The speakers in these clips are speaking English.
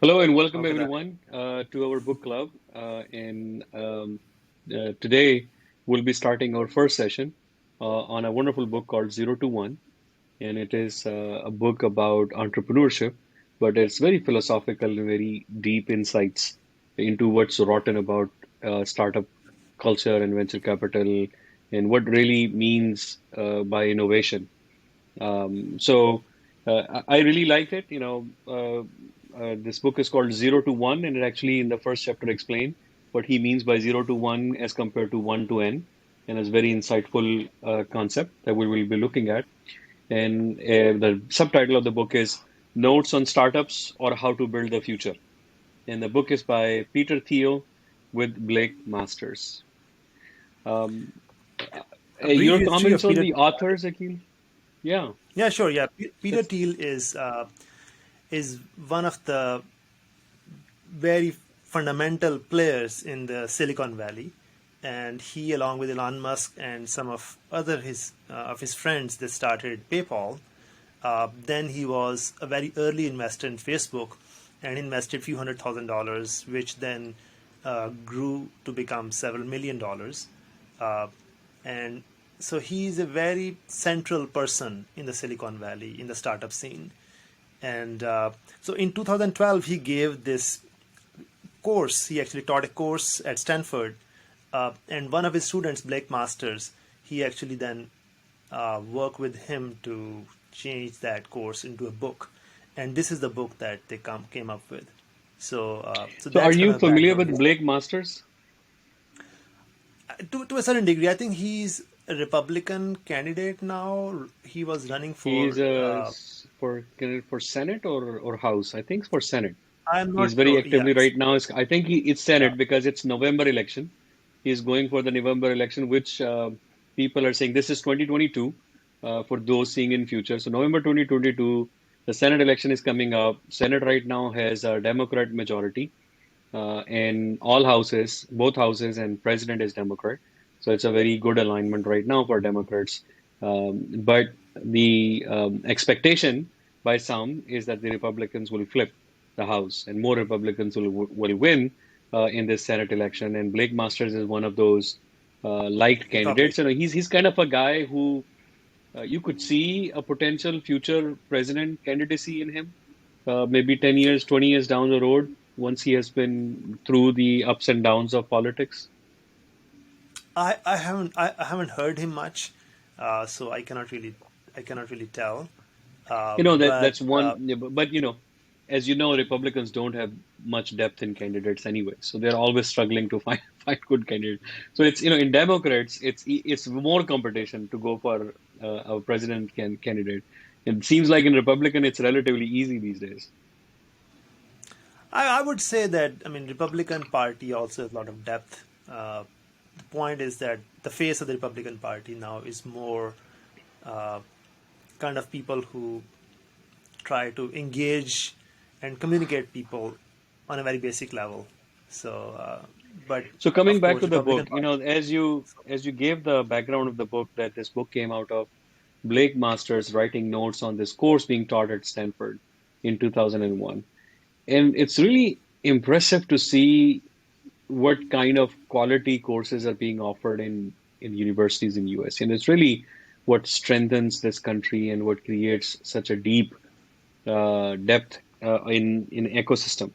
Hello and How welcome can I? everyone to our book club. Today we'll be starting our first session on a wonderful book called Zero to One, and it is a book about entrepreneurship, but it's very philosophical and very deep insights into what's rotten about startup culture and venture capital, and what really means by innovation. I really liked it. This book is called Zero to One, and it actually in the first chapter explained what he means by zero to one as compared to one to n, and it's very insightful concept that we will be looking at. And the subtitle of the book is Notes on Startups or How to Build the Future. And the book is by Peter Thiel with Blake Masters. Um, A brief your history comments of on Peter the Thiel. authors, Akil? Yeah, Yeah, sure. Yeah, Peter that's Thiel is one of the very fundamental players in the Silicon Valley, and he, along with Elon Musk and some of his friends, that started PayPal. Then he was a very early investor in Facebook, and invested a few $100,000, which then grew to become several $1 million. Uh, and so he is a very central person in the Silicon Valley in the startup scene. And so in 2012, he gave this course. He actually taught a course at Stanford, and one of his students, Blake Masters, he actually then worked with him to change that course into a book. And this is the book that they came up with. So so. Are that's kind you of the familiar background with history. Blake Masters? To a certain degree, I think he's a Republican candidate now. He was running He's for. for Senate or House. I think it's for Senate. I'm not He's very sure. actively Yes. right now. I think it's Yeah. Senate because it's November election. He's going for the November election, which people are saying this is 2022 for those seeing in future. So November 2022, the Senate election is coming up. Senate right now has a Democrat majority in all houses, both houses, and president is Democrat. So it's a very good alignment right now for Democrats. But the expectation by some is that the Republicans will flip the House and more Republicans will win in this Senate election. And Blake Masters is one of those liked candidates. Republican. You know, he's kind of a guy who you could see a potential future president candidacy in him, maybe 10 years, 20 years down the road, once he has been through the ups and downs of politics. I haven't heard him much, so I cannot really tell. You know, But that's one, yeah, but you know, as you know, Republicans don't have much depth in candidates anyway, so they're always struggling to find find good candidates. So it's you know, in Democrats, it's more competition to go for a candidate. It seems like in Republican, it's relatively easy these days. I would say that, I mean, Republican Party also has a lot of depth. The point is that the face of the Republican Party now is more uh, kind of people who try to engage and communicate people on a very basic level. So, but So coming of back course, to the Republican book, you Party. know, as you gave the background of the book that this book came out of Blake Masters writing notes on this course being taught at Stanford in 2001. And it's really impressive to see what kind of quality courses are being offered in universities in US. And it's really what strengthens this country and what creates such a deep depth in ecosystem.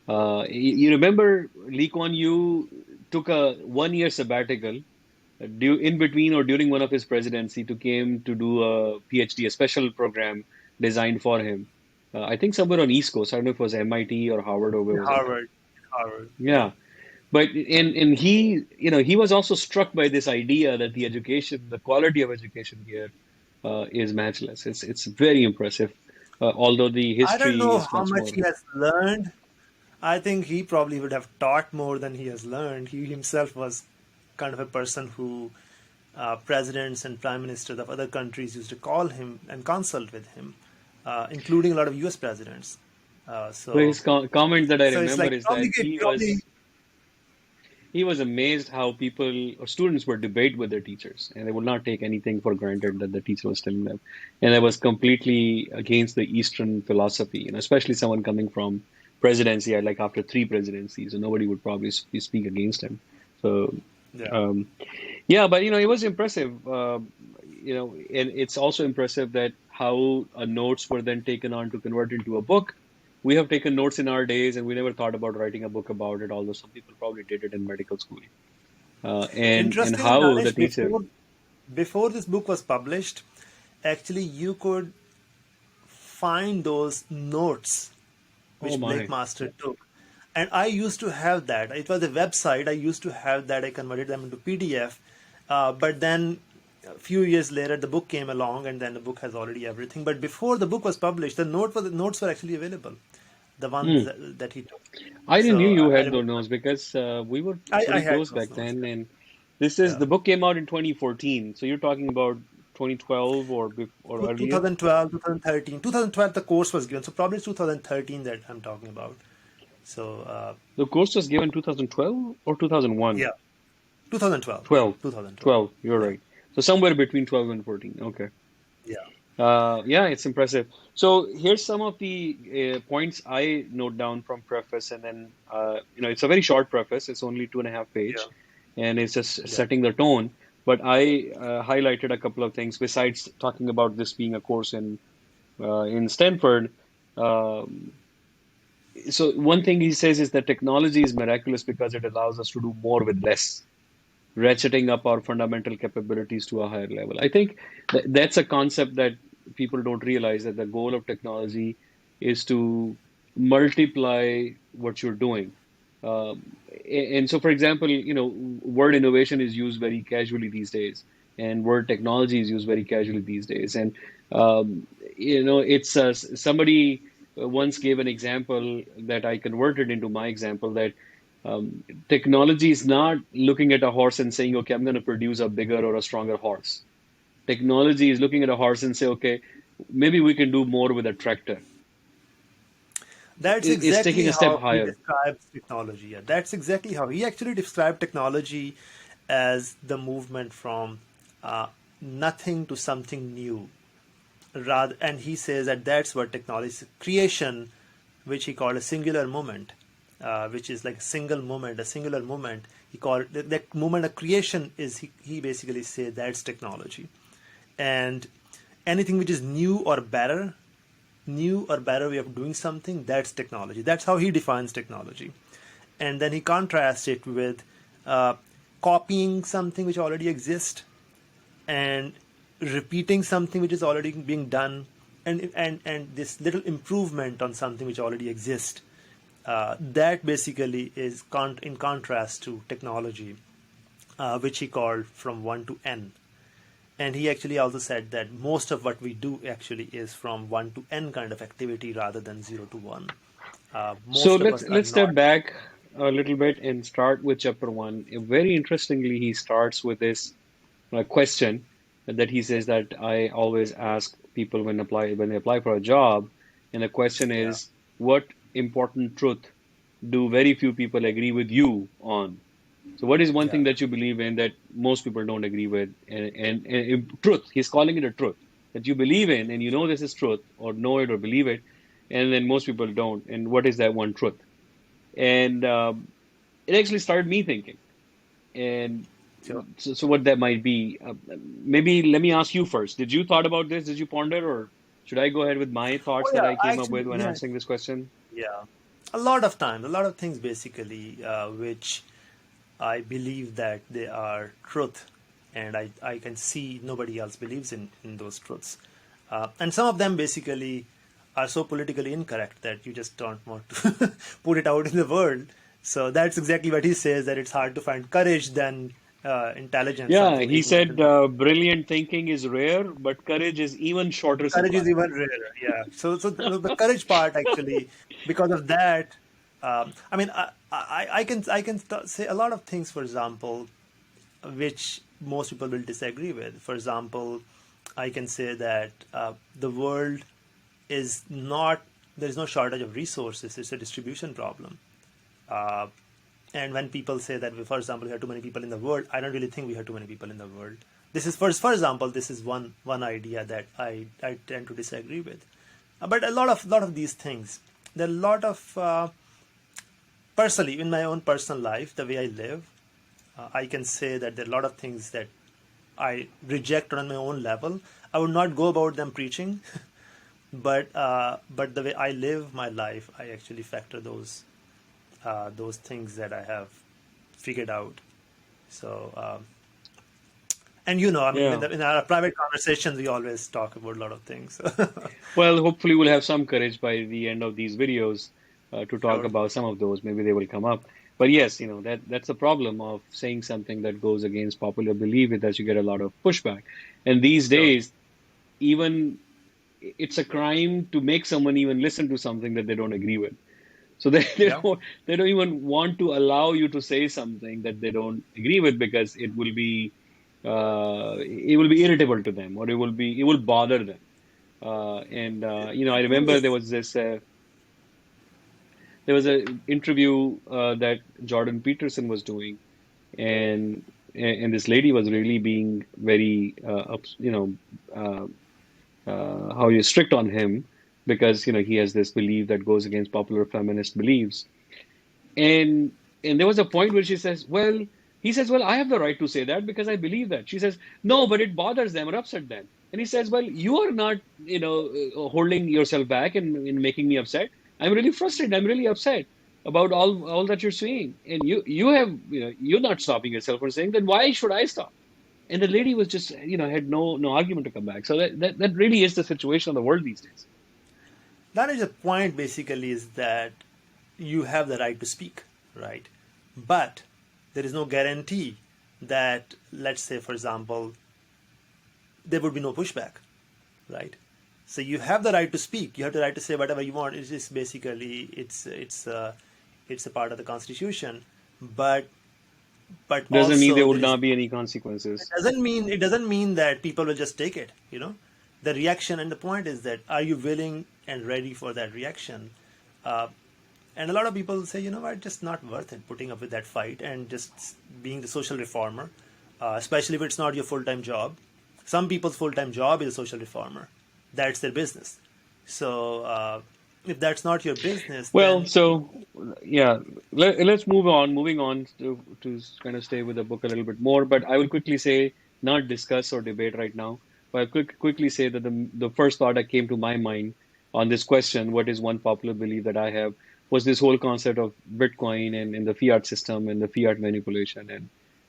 You remember Lee Kuan Yew took a 1 year sabbatical in between or during one of his presidency to came to do a PhD, a special program designed for him. I think somewhere on East Coast. I don't know if it was MIT or Harvard or where In was it? Harvard, Harvard, yeah. Yeah. But and he, you know, he was also struck by this idea that the education, the quality of education here is matchless. It's very impressive, although the I don't history know is how much much more. he has learned. I think he probably would have taught more than he has learned. He himself was kind of a person who presidents and prime ministers of other countries used to call him and consult with him, including a lot of U.S. presidents. Uh, So so, his comment that I so it's remember like is that probably. he was amazed how people or students would debate with their teachers and they would not take anything for granted that the teacher was telling them. And that was completely against the Eastern philosophy, and especially someone coming from presidency, like after three presidencies, so nobody would probably speak against him. So, Yeah. um, yeah, but it was impressive. And it's also impressive that how notes were then taken on to convert into a book. We have taken notes in our days, and we never thought about writing a book about it, although some people probably did it in medical school. And Interestingly, how the Danish, teacher. before this book was published, actually you could find those notes Oh which Blake my. Master took. And I used to have that. It was a website. I used to have that. I converted them into PDF. But then a few years later, the book came along, and then the book has already everything. But before the book was published, the notes were actually available, the ones Hmm. that he took. I didn't knew So you I had remember those notes because we were I pretty had close those back notes. then. Yeah. And the Yeah. book came out in 2014. So you're talking about 2012 or earlier? 2012, 2013. 2012, the course was given. So probably it's 2013 that I'm talking about. So The course was given 2012 or 2001? yeah, 2012. 12. 2012. 12. You're Yeah. right. So somewhere between 12 and 14. Okay. Yeah. Yeah, it's impressive. So here's some of the points I note down from preface, and then it's a very short preface. It's only 2.5 page, Yeah. and it's just Yeah. setting the tone. But I highlighted a couple of things besides talking about this being a course in Stanford. Um, so one thing he says is that technology is miraculous because it allows us to do more with less, ratcheting up our fundamental capabilities to a higher level. I think that's a concept that people don't realize, that the goal of technology is to multiply what you're doing. And so, for example, word innovation is used very casually these days, and word technology is used very casually these days. And it's somebody once gave an example that I converted into my example, that technology is not looking at a horse and saying, okay, I'm going to produce a bigger or a stronger horse. Technology is looking at a horse and say, okay, maybe we can do more with a tractor. That's It's exactly taking a step how he higher. describes technology. Yeah, that's exactly how he actually described technology as the movement from uh, nothing to something new. Rather, and he says that that's what technology is: creation, which he called a singular moment, which is like a single moment, a singular moment. He called that moment of creation is he basically said that's technology, and anything which is new or better way of doing something, that's technology. That's how he defines technology. And then he contrasts it with uh, copying something which already exists and repeating something which is already being done, and this little improvement on something which already exists. That basically is in contrast to technology, which he called from 1 to n. And he actually also said that most of what we do actually is from 1 to n kind of activity rather than 0 to 1. So Most of let's us are let's step not. back a little bit and start with chapter one. Very interestingly, he starts with this question that he says that I always ask people when they apply for a job, and the question Yeah, is, what important truth do very few people agree with you on? So, what is one yeah. thing that you believe in that most people don't agree with? And truth, he's calling it a truth that you believe in, and you know this is truth, or know it or believe it, and then most people don't. And what is that one truth? And it actually started me thinking. And Sure. so what that might be. Maybe let me ask you first. Did you thought about this? Did you ponder, or should I go ahead with my thoughts Oh that yeah, I came up actually, with when yeah, answering this question? yeah. A lot of times, a lot of things basically, which I believe that they are truth, and I can see nobody else believes in those truths. And some of them basically are so politically incorrect that you just don't want to put it out in the world. So that's exactly what he says, that it's hard to find courage than intelligence, Yeah, something he like that. said brilliant thinking is rare, but courage is even shorter Courage is supply. even rarer. Yeah. So the courage part actually, because of that, I mean, I can say a lot of things. For example, which most people will disagree with. For example, I can say that the world is not, there is no shortage of resources, it's a distribution problem. Uh, and when people say that, for example, we have too many people in the world, I don't really think we have too many people in the world. This is, for example, this is one idea that I tend to disagree with. But a lot of these things, there are a lot of personally in my own personal life, the way I live, I can say that there are a lot of things that I reject on my own level. I would not go about them preaching, but the way I live my life, I actually factor those things that I have figured out. So, and I mean, Yeah. in our private conversations, we always talk about a lot of things. Well, hopefully we'll have some courage by the end of these videos to talk Sure, about some of those. Maybe they will come up. But yes, that's the problem of saying something that goes against popular belief is that you get a lot of pushback. And these sure. days, even it's a crime to make someone even listen to something that they don't agree with. So they, they Yeah. don't they don't even want to allow you to say something that they don't agree with because it will be irritable to them or it will bother them. I The thing remember is, there was a interview that Jordan Peterson was doing, and and this lady was really being very uh, how you strict on him because he has this belief that goes against popular feminist beliefs. And there was a point where she says, well, he says, well, I have the right to say that because I believe that. She says, no, but it bothers them or upset them. And he says, well, you are not, holding yourself back and making me upset. I'm really frustrated. I'm really upset about all that you're saying. And you have, you're not stopping yourself from saying, then why should I stop? And the lady was just, had no argument to come back. So that really is the situation of the world these days. that is the point basically is that you have the right to speak, right? But there is no guarantee that, let's say, for example, there would be no pushback, right? So you have the right to speak. You have the right to say whatever you want. It's just basically it's a part of the constitution, but Doesn't mean also there there would is not be any consequences. it doesn't mean that people will just take it. The reaction and the point is that are you willing and ready for that reaction? Uh, and a lot of people say, what, just not worth it putting up with that fight and just being the social reformer, especially if it's not your full time job. Some people's full time job is a social reformer. That's their business. So if that's not your business, Well, then so yeah, let's move on. Moving on to kind of stay with the book a little bit more, but I will quickly say, not discuss or debate right now, but I'll quickly say that the first thought that came to my mind on this question, what is one popular belief that I have, was this whole concept of Bitcoin and the fiat system and the fiat manipulation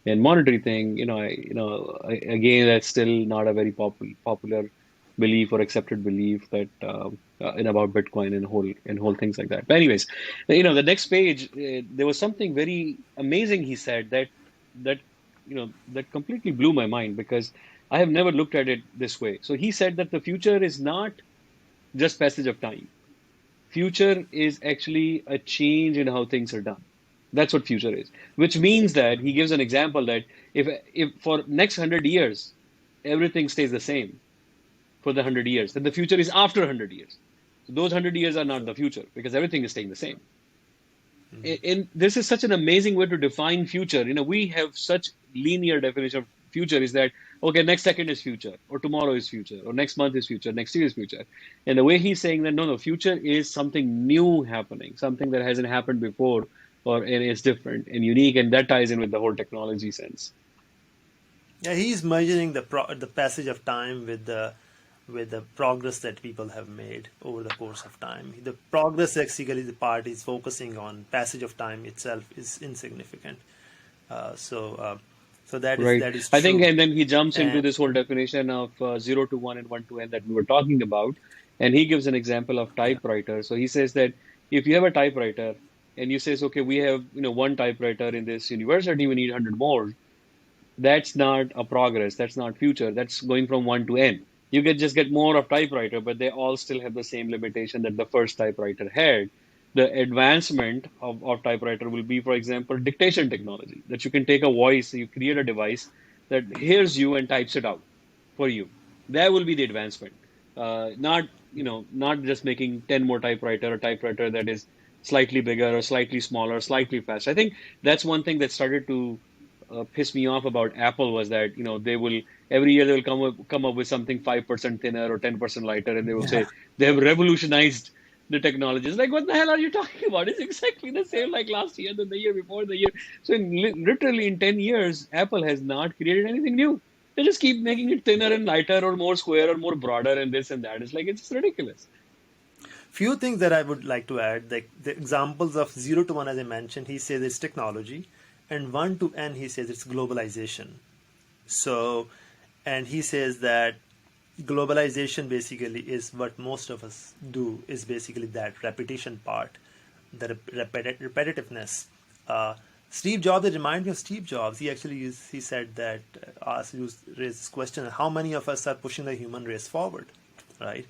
and monetary thing. Again, that's still not a very popular belief or accepted belief that in about Bitcoin and whole things like that. But anyways, the next page, there was something very amazing he said that completely blew my mind because I have never looked at it this way. So he said that the future is not just passage of time. Future is actually a change in how things are done. That's what future is. Which means that he gives an example that if for next 100 years everything stays the same for the 100 years, then the future is after 100 years. So those 100 years are not sure. the future because everything is staying the same. And this is such an amazing way to define future. We have such linear definition of future is that, okay, next second is future, or tomorrow is future, or next month is future, next year is future. And the way he's saying that, no, future is something new happening, something that hasn't happened before, and it's different and unique. And that ties in with the whole technology sense. Yeah, he's measuring the passage of time with the progress that people have made over the course of time. The progress basically the part is focusing on passage of time itself is insignificant. Uh, so uh, so Right. that is I think, true. and then he jumps into And this whole definition of 0 to 1 and 1 to n that we were talking about. And he gives an example of yeah, typewriter. So he says that if you have a typewriter and you says, okay, we have, one typewriter in this university, we need 100 more. That's not a progress. That's not future. That's going from 1 to n. You can just get more of typewriter, but they all still have the same limitation that the first typewriter had. The advancement of typewriter will be, for example, dictation technology, that you can take a voice, you create a device that hears you and types it out for you. That will be the advancement. Not just making 10 more typewriter, a typewriter that is slightly bigger or slightly smaller, slightly faster. I think that's one thing that started to pissed me off about Apple was that they will every year they will come up with something 5% thinner or 10% lighter, and they will yeah, say they have revolutionized the technology. It's like, what the hell are you talking about? It's exactly the same like last year, then the year before, the year. So literally in 10 years, Apple has not created anything new. They just keep making it thinner and lighter or more square or more broader and this and that. It's like, it's just ridiculous. Few things that I would like to add, like the examples of 0 to 1, as I mentioned, he says it's technology, and 1 to n, he says it's globalization. So, and he says that globalization basically is what most of us do, is basically that repetition part, the repetitiveness. Uh, Steve Jobs, it reminds me of Steve Jobs. He said that, raised this question: how many of us are pushing the human race forward, right?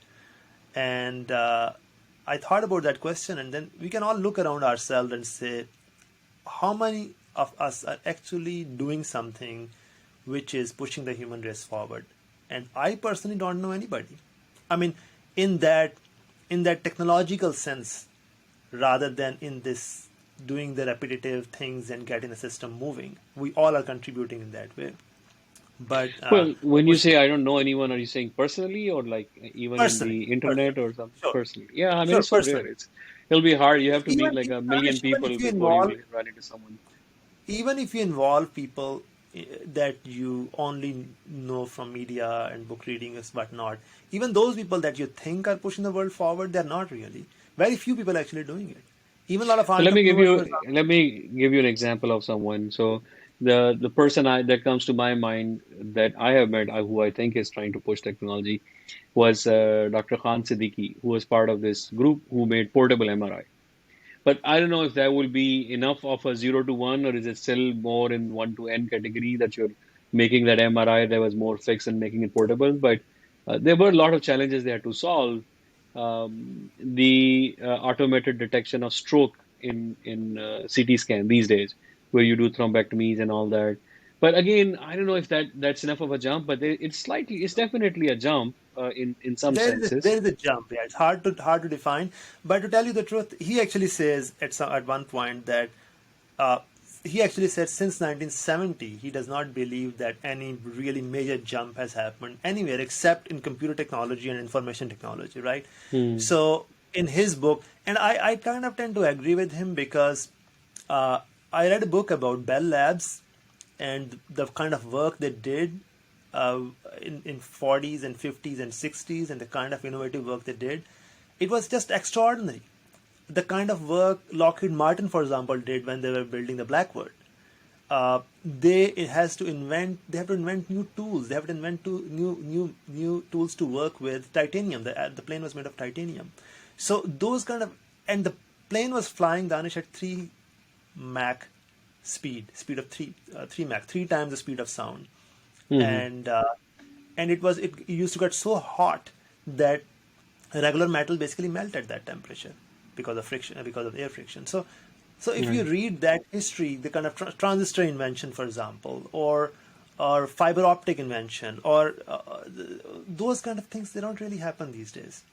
And I thought about that question, and then we can all look around ourselves and say, how many of us are actually doing something which is pushing the human race forward? And I personally don't know anybody. I mean, in that technological sense, rather than in this doing the repetitive things and getting the system moving, we all are contributing in that way. But Well, when you push say I don't know anyone, are you saying personally or like even in personally, the internet or something? sure, Personally. Yeah, I mean, sure, it's so rare. personally. It'll be hard. You have to meet Even, like even a million Anish, people before you run into someone. even if you involve people that you only know from media and book reading and whatnot, even those people that you think are pushing the world forward, they're not really. Very few people are actually doing it. Even a lot of So entrepreneurs, for example. let me give you an example of someone. So the person that comes to my mind that I have met, who I think is trying to push technology, was Dr. Khan Siddiqui, who was part of this group who made portable MRI. But I don't know if that will be enough of a 0 to 1, or is it still more in 1 to n category that you're making that MRI that was more fixed and making it portable. But there were a lot of challenges they had to solve. The automated detection of stroke in CT scan these days, where you do thrombectomies and all that. But again, I don't know if that's enough of a jump, but it's definitely a jump in some senses. There is a jump. Yeah, it's hard to define. But to tell you the truth, he actually says at one point that uh, he actually said since 1970 he does not believe that any really major jump has happened anywhere except in computer technology and information technology, right? Hmm. So in his book, and I kind of tend to agree with him because uh, I read a book about Bell Labs and the kind of work they did uh, in 40s and 50s and 60s, and the kind of innovative work they did, it was just extraordinary. The kind of work Lockheed Martin, for example, did when they were building the Blackbird. They have to invent new tools. They have to invent new tools to work with titanium. The plane was made of titanium. So those kind of, and the plane was flying, Danish, at 3 Mach speed of 3 Mach, 3 times the speed of sound. Hmm. And it used to get so hot that regular metal basically melt at that temperature because of friction, because of air friction. So if you Right. read that history, the kind of transistor invention, for example, or fiber optic invention, or those kind of things, they don't really happen these days.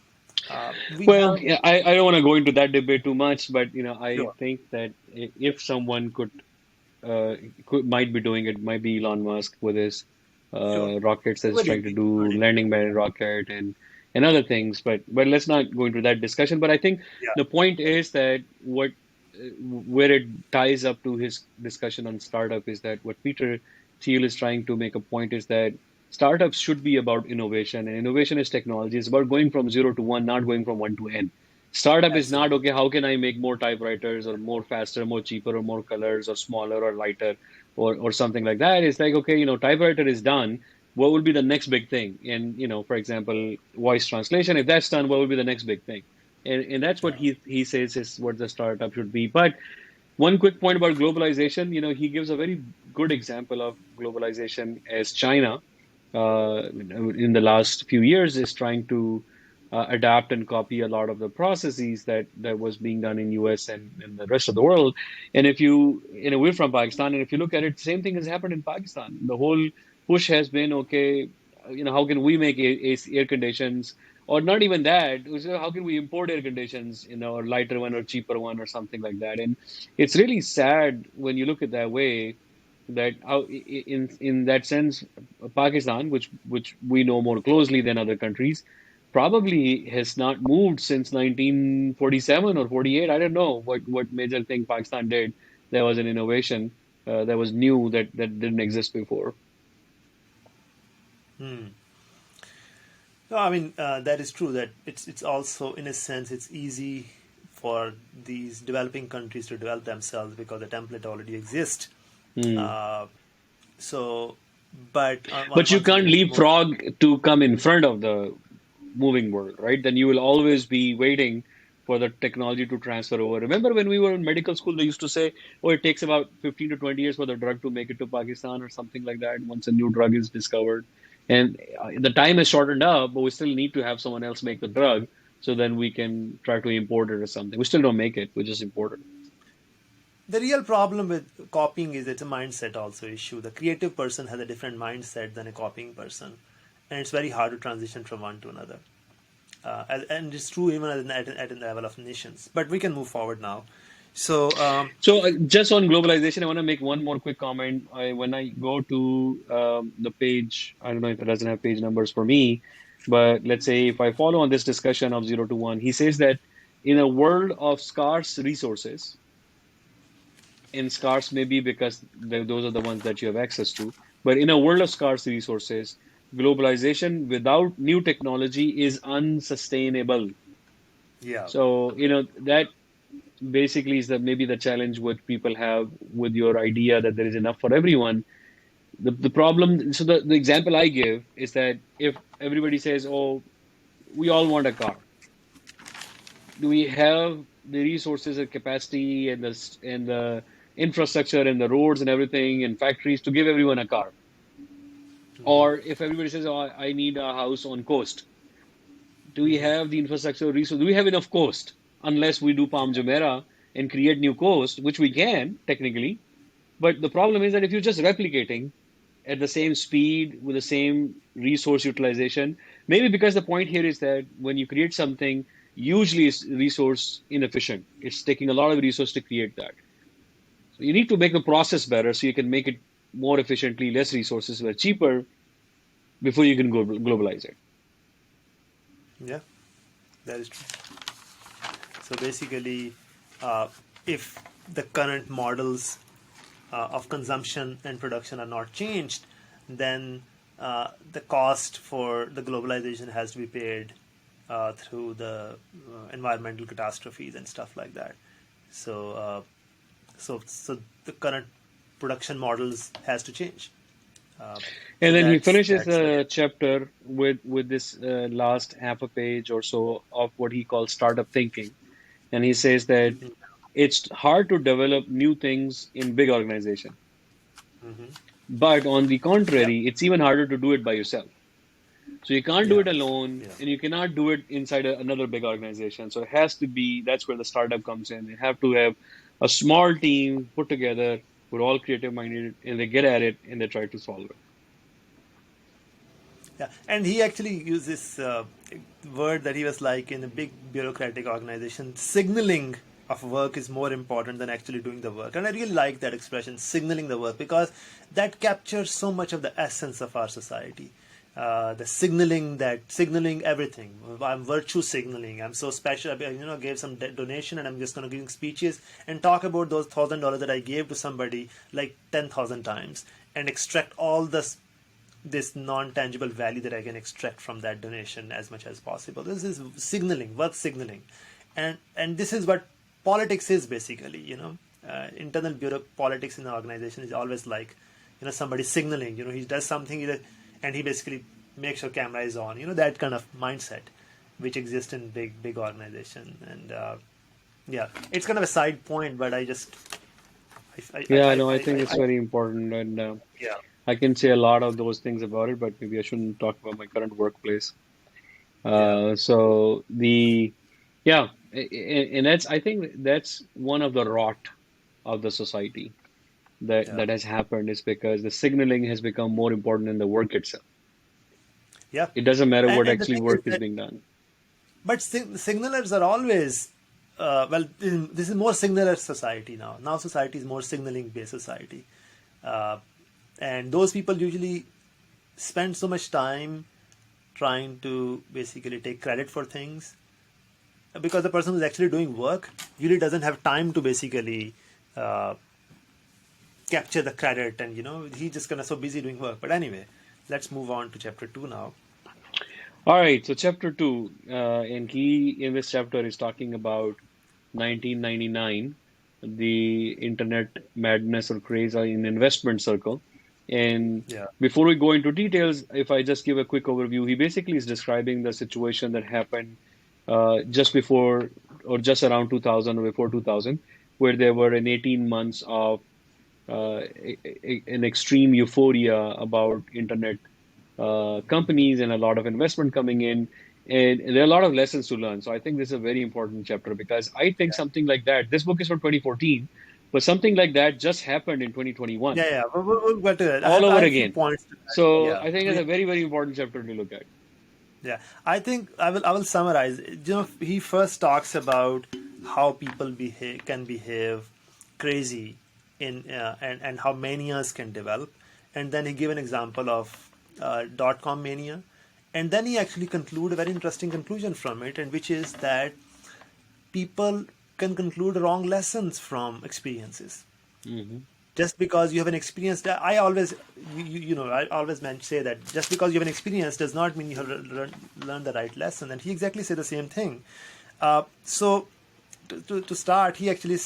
We Well, have yeah, I don't want to go into that debate too much, but I Sure, think that if someone uh, might be doing it, might be Elon Musk with his sure, rockets that he's will trying it to be? do, landing by rocket and other things. But let's not go into that discussion. But I think Yeah, the point is that where it ties up to his discussion on startup is that what Peter Thiel is trying to make a point is that startups should be about innovation, and innovation is technology. It's about going from 0 to 1, not going from 1 to n. Startup is not, absolutely. okay, how can I make more typewriters or more faster, more cheaper, or more colors, or smaller or lighter, or something like that. It's like, okay, typewriter is done. What will be the next big thing? And, for example, voice translation, if that's done, what will be the next big thing? And that's what Yeah. he says is what the startup should be. But one quick point about globalization, he gives a very good example of globalization as China, in the last few years, is trying to adapt and copy a lot of the processes that was being done in US and the rest of the world. And if we're from Pakistan, and if you look at it, same thing has happened in Pakistan. The whole push has been, okay, how can we make AC, air conditions, or not even that? So how can we import air conditions, or lighter one or cheaper one or something like that? And it's really sad when you look at that way, that how in that sense, Pakistan, which we know more closely than other countries, probably has not moved since 1947 or 48. I don't know what major thing Pakistan did. There was an innovation that was new that didn't exist before. Hmm. No, I mean that is true. That it's also in a sense it's easy for these developing countries to develop themselves because the template already exists. Hmm. Uh, so, but But you once can't again, it's more. leapfrog to come in front of the moving world, right? Then you will always be waiting for the technology to transfer over. Remember when we were in medical school, they used to say, oh, it takes about 15 to 20 years for the drug to make it to Pakistan or something like that once a new drug is discovered. And the time is shortened up, but we still need to have someone else make the drug so then we can try to import it or something. We still don't make it, we just import it. The real problem with copying is it's a mindset also issue. The creative person has a different mindset than a copying person, and it's very hard to transition from one to another. And it's true even at a level of nations. But we can move forward now. So, So just on globalization, I want to make one more quick comment. When I go to the page, I don't know if it doesn't have page numbers for me, but let's say if I follow on this discussion of 0 to 1, he says that in a world of scarce resources, and scarce maybe because those are the ones that you have access to, but in a world of scarce resources, globalization without new technology is unsustainable. yeah. So, that basically is the maybe the challenge what people have with your idea that there is enough for everyone. The problem, so the example I give is that if everybody says, oh, we all want a car, do we have the resources and capacity and the infrastructure and the roads and everything and factories to give everyone a car? Or if everybody says, oh, I need a house on coast, do we have the infrastructure resource? Do we have enough coast? Unless we do Palm Jumeirah and create new coast, which we can technically. But the problem is that if you're just replicating at the same speed with the same resource utilization, maybe because the point here is that when you create something, usually it's resource inefficient. It's taking a lot of resource to create that. So you need to make the process better so you can make it more efficiently, less resources, but cheaper before you can globalize it. Yeah, that is true. So basically, uh, if the current models of consumption and production are not changed, then the cost for the globalization has to be paid through the environmental catastrophes and stuff like that. So, so the current production models has to change. Uh, so And then he finishes that's the the chapter with this last half a page or so of what he calls startup thinking. And he says that it's hard to develop new things in big organization. But on the yeah, contrary, it's even harder to do it by yourself. So you can't do yeah, it alone yeah. and you cannot do it inside another big organization. So it has to be, that's where the startup comes in. They have to have a small team put together who are all creative minded and they get at it and they try to solve it. Yeah, and he actually used this word that he was like in a big bureaucratic organization, signaling of work is more important than actually doing the work. And I really like that expression, signaling the work, because that captures so much of the essence of our society. The signaling everything. I'm virtue signaling. I'm so special. Gave some donation, and I'm just going to give speeches and talk about those $1,000 that I gave to somebody like 10,000 times, and extract all this non-tangible value that I can extract from that donation as much as possible. This is signaling, worth signaling, and this is what politics is basically. Internal bureau politics in the organization is always like, somebody signaling. He does something, and he basically makes sure camera is on. That kind of mindset, which exists in big organization. And yeah, it's kind of a side point, but I just Yeah, no, I think I it's very important. And yeah. I can say a lot of those things about it, but maybe I shouldn't talk about my current workplace. Yeah, So yeah, and I think that's one of the rot of the society yeah, that has happened is because the signaling has become more important than the work itself. yeah. It doesn't matter what And the actually thing is work is that, being done. but signalers are always, this is more signaler society now. Now society is more signaling based society, uh, and those people usually spend so much time trying to basically take credit for things, because the person who's actually doing work really doesn't have time to basically uh, capture the credit, and he's just kind of so busy doing work. But anyway, let's move on to chapter 2 now. All right, so chapter two, and he in this chapter is talking about 1999, the internet madness or craze in investment circle. And Yeah. before we go into details, if I just give a quick overview, he basically is describing the situation that happened just before or just around 2000 or before 2000, where there were an 18 months of an extreme euphoria about internet companies and a lot of investment coming in. And there are a lot of lessons to learn. So I think this is a very important chapter because I think something like that, this book is from 2014, but something like that just happened in 2021, Yeah, yeah. We'll get to that. I all have I over have a few again. points to that. So Yeah. I think it's a very, very important chapter to look at. Yeah, I think I will summarize. He first talks about how people can behave crazy in and how manias can develop, and then he gave an example of dot-com mania, and then he actually conclude a very interesting conclusion from it, and which is that people can conclude wrong lessons from experiences. Hmm. Just because you have an experience, I always I always say that just because you have an experience does not mean you have learned the right lesson, and he exactly said the same thing. So to start, he actually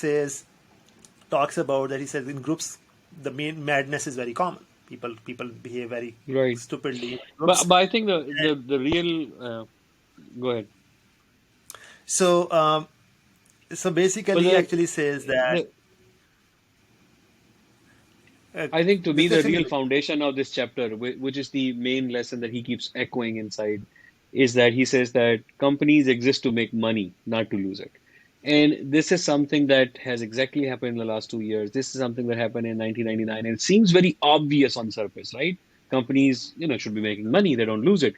talks about that. He says in groups the main madness is very common. People behave very Right. stupidly in But groups. but I think the real go ahead. So so But basically he actually says that uh, I think to me, the discussion. real foundation of this chapter, which is the main lesson that he keeps echoing inside, is that he says that companies exist to make money, not to lose it. And this is something that has exactly happened in the last 2 years. This is something that happened in 1999, and it seems very obvious on surface, right? Companies, should be making money; they don't lose it.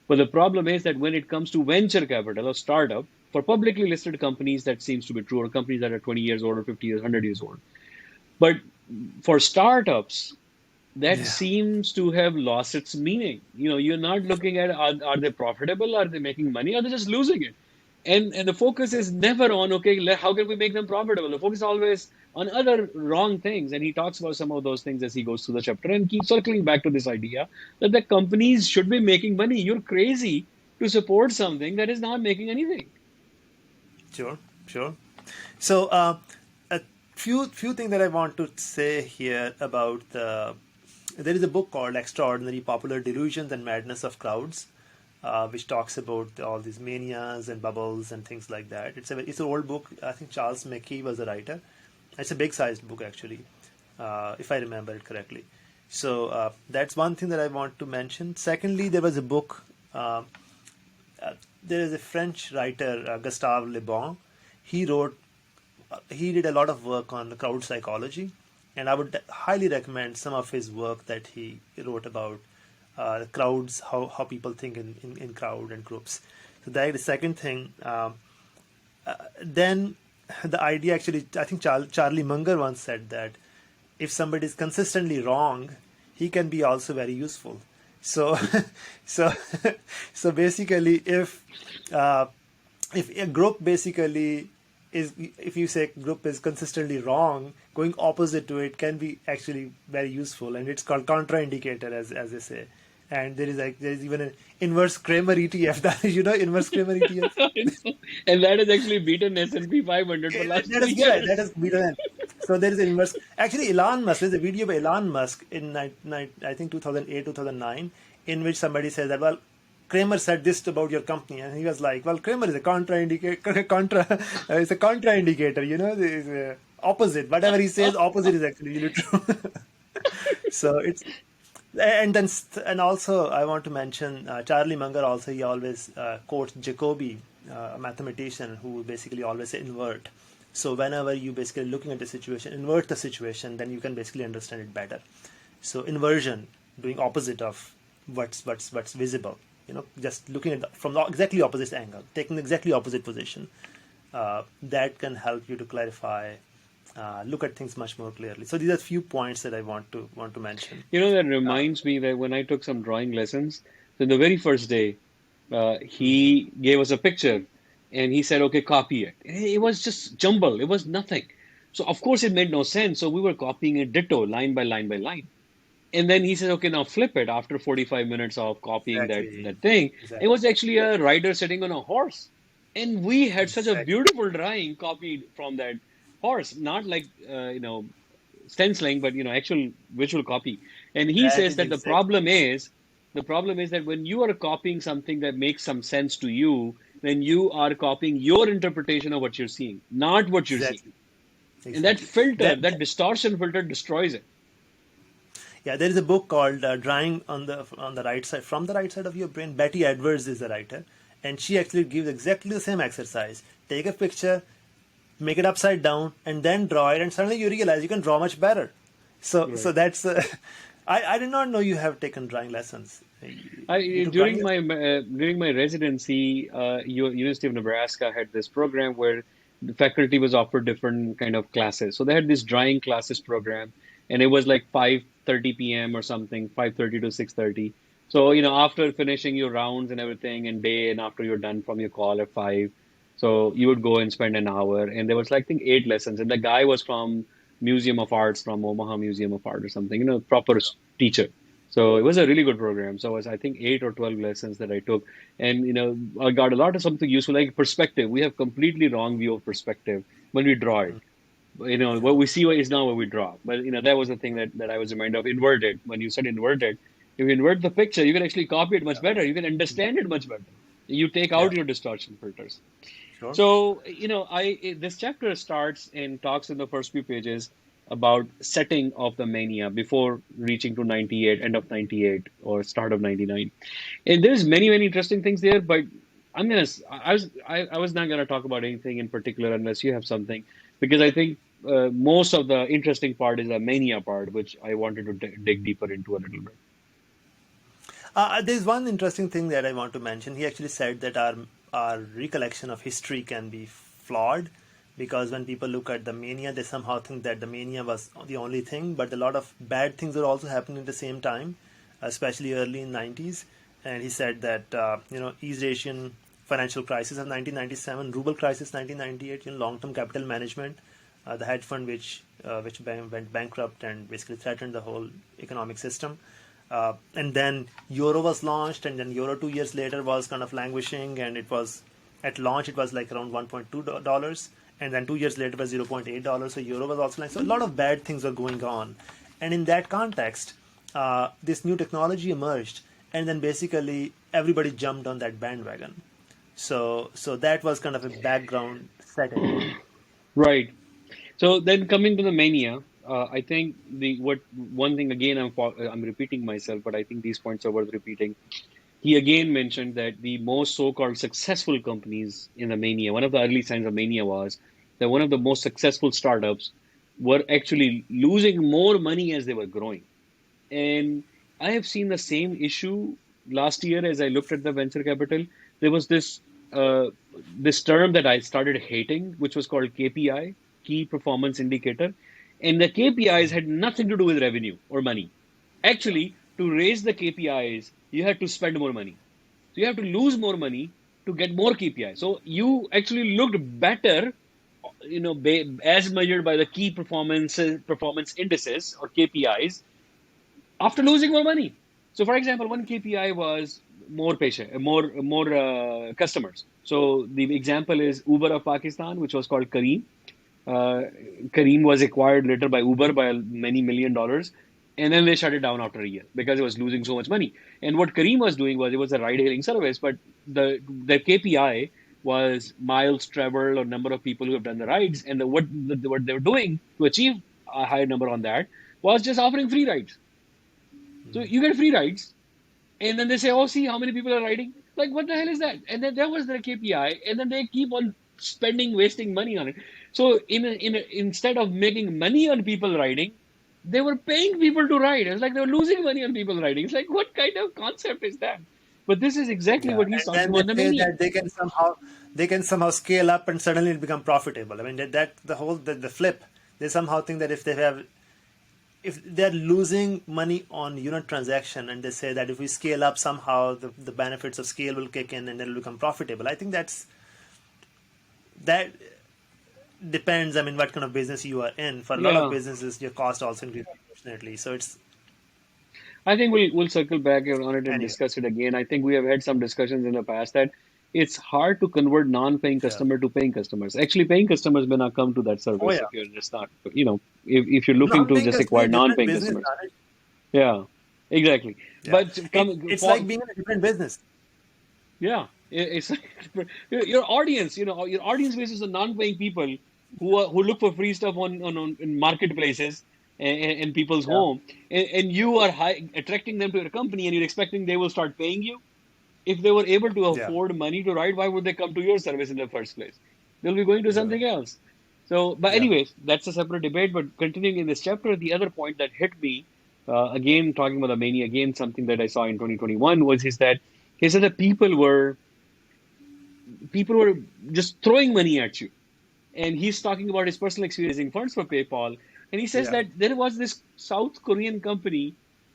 But the problem is that when it comes to venture capital or startup, for publicly listed companies, that seems to be true, or companies that are 20 years old or 50 years, 100 years old. But for startups, that Yeah. seems to have lost its meaning. You're not looking at are they profitable, are they making money, are they just losing it? And the focus is never on okay, how can we make them profitable? The focus is always on other wrong things, and he talks about some of those things as he goes through the chapter and keeps circling back to this idea that the companies should be making money. You're crazy to support something that is not making anything. Sure, sure. So, a few things that I want to say here about there is a book called Extraordinary Popular Delusions and Madness of Crowds, which talks about all these manias and bubbles and things like that. It's an old book. I think Charles McKee was the writer. It's a big sized book actually, if I remember it correctly. So that's one thing that I want to mention. Secondly, there was a book. There is a French writer, Gustave Le Bon. He wrote he did a lot of work on crowd psychology, and I would highly recommend some of his work that he wrote about crowds, how people think in crowd and groups. So that is the second thing. Then the idea actually, I think Charlie Munger once said that if somebody is consistently wrong, he can be also very useful. So, so, so basically, if a group basically is, if you say group is consistently wrong, going opposite to it can be actually very useful, and it's called contraindicator, as they say. And there is even an inverse Kramer ETF. That inverse Kramer ETF. And that has actually beaten S&P 500 for last That three is good. That years. is better. So there is an inverse. Actually, Elon Musk. There's a video by Elon Musk in I think 2008, 2009, in which somebody says that, well, Kramer said this about your company, and he was like, well, Kramer is a contraindicator. It's a contraindicator. It's opposite. Whatever he says, opposite is actually really true. So it's and also I want to mention Charlie Munger. Also, he always quotes Jacobi, a mathematician who basically always say invert. So whenever you basically looking at the situation, invert the situation, then you can basically understand it better. So inversion, doing opposite of what's visible. Just looking at from the exactly opposite angle, taking the exactly opposite position. That can help you to clarify, look at things much more clearly. So these are a few points that I want to mention. That reminds me that when I took some drawing lessons, So the very first day, he gave us a picture and he said, okay, copy it. It was just jumble. It was nothing. So of course it made no sense. So we were copying it ditto, line by line by line. And then he says, okay, now flip it after 45 minutes of copying Exactly. that thing. It Exactly. was actually a rider sitting on a horse. And we had such a Exactly. beautiful drawing copied from that horse, not like, stenciling, but, actual visual copy. And he That says is that exactly. the problem is that when you are copying something that makes some sense to you, then you are copying your interpretation of what you're seeing, not what you're seeing. Exactly. And that Exactly. filter, That, that distortion filter destroys it. yeah, there is a book called "Drawing on the Right Side," from the right side of your brain. Betty Edwards is the writer, and she actually gives exactly the same exercise. Take a picture, make it upside down, and then draw it, and suddenly you realize you can draw much better. So Right. that's. I did not know you have taken drawing lessons. You I took drawing lessons? during my residency, University of Nebraska had this program where the faculty was offered different kind of classes. So they had this drawing classes program, and it was like 5:30 p.m. or something, 5:30 to 6:30. So after finishing your rounds and everything, and day, and after you're done from your call at 5, so you would go and spend an hour, and there was like I think 8 lessons, and the guy was from Museum of Arts, from Omaha Museum of Art or something, proper teacher. So it was a really good program. So it was, I think, 8 or 12 lessons that I took. And, I got a lot of something useful, like perspective. We have completely wrong view of perspective when we draw it. What we see is not what we draw. But, that was the thing that I was reminded of. Inverted. When you said inverted, if you invert the picture, you can actually copy it much better. You can understand it much better. You take Yeah, out your distortion filters. sure. So, this chapter starts and talks in the first few pages about setting of the mania before reaching to 98, end of 98 or start of 99. And there's many, many interesting things there, but I was not gonna talk about anything in particular unless you have something, because I think most of the interesting part is the mania part, which I wanted to dig deeper into a little bit. There's one interesting thing that I want to mention. He actually said that our recollection of history can be flawed because when people look at the mania, they somehow think that the mania was the only thing, but a lot of bad things were also happening at the same time, especially early in 90s. And he said that East Asian financial crisis of 1997, ruble crisis 1998, long-term capital management, the hedge fund which went bankrupt and basically threatened the whole economic system. And then euro was launched, and then euro 2 years later was kind of languishing, and it was at launch it was like around $1.2, and then 2 years later was $0.8. So euro was also like, so a lot of bad things were going on, and in that context, this new technology emerged, and then basically everybody jumped on that bandwagon. So that was kind of a background setting. Right. So then coming to the mania, I think the what one thing again I'm repeating myself, but I think these points are worth repeating. He again mentioned that the most so-called successful companies in the mania, one of the early signs of mania was that one of the most successful startups were actually losing more money as they were growing. And I have seen the same issue last year as I looked at the venture capital. There was this term that I started hating, which was called KPI, key performance indicator. And the KPIs had nothing to do with revenue or money. Actually, to raise the KPIs, you had to spend more money. So you have to lose more money to get more KPI. So you actually looked better, as measured by the key performance indices or KPIs after losing more money. So, for example, one KPI was more customers. So the example is Uber of Pakistan, which was called Careem. Uh, Careem was acquired later by Uber by many $1 million, and then they shut it down after a year because it was losing so much money. And what Careem was doing was it was a ride-hailing service, but the KPI was miles traveled or number of people who have done the rides, and what they were doing to achieve a higher number on that was just offering free rides. So you get free rides, and then they say, "Oh, see how many people are riding." Like, what the hell is that? And then that was their KPI, and then they keep on wasting money on it. So instead of making money on people riding, they were paying people to ride. It's like they were losing money on people riding. It's like, what kind of concept is that? But this is exactly Yeah, what he's and talking then about in the they say mania. that they can somehow scale up and suddenly it become profitable. I mean that the whole the flip. They somehow think that if they have if they're losing money on unit transaction, and they say that if we scale up somehow, the benefits of scale will kick in and it'll become profitable. I think that depends. I mean, what kind of business you are in. For a lot of Yeah. businesses, your cost also increases proportionately. So it's I think we'll circle back on it and anyway. discuss it again. I think we have had some discussions in the past that it's hard to convert non-paying Yeah. customer to paying customers. Actually, paying customers may not come to that Oh service yeah. if you're just not, if you're looking to Non-paying just customer acquire is a different non-paying business, customers. Danish. Yeah, exactly. Yeah. But It's like being in a different business. yeah, it's your audience. Your audience base is the non-paying people who look for free stuff on in marketplaces and people's Yeah. home, and you are attracting them to your company, and you're expecting they will start paying you. If they were able to Yeah. afford money to write, why would they come to your service in the first place? They'll be going to Yeah. something else. So, but Yeah. anyways, that's a separate debate. But continuing in this chapter, the other point that hit me, again talking about the mania, again something that I saw in 2021 was is that he said that people were just throwing money at you, and he's talking about his personal experience raising funds for PayPal, and he says Yeah. that there was this South Korean company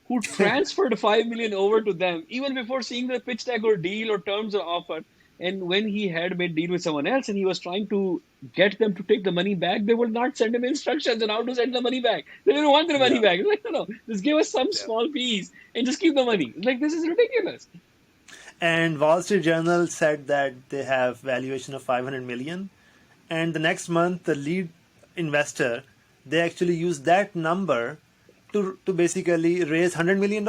who transferred 5 million over to them even before seeing the pitch deck or deal or terms or offer. And when he had made deal with someone else and he was trying to get them to take the money back, they would not send him instructions on how to send the money back. They didn't want their money Yeah. back. It's like, no, just give us some Yeah. small piece and just keep the money. It's like, this is ridiculous. And Wall Street Journal said that they have valuation of 500 million, and the next month the lead investor, they actually use that number to basically raise $100 million.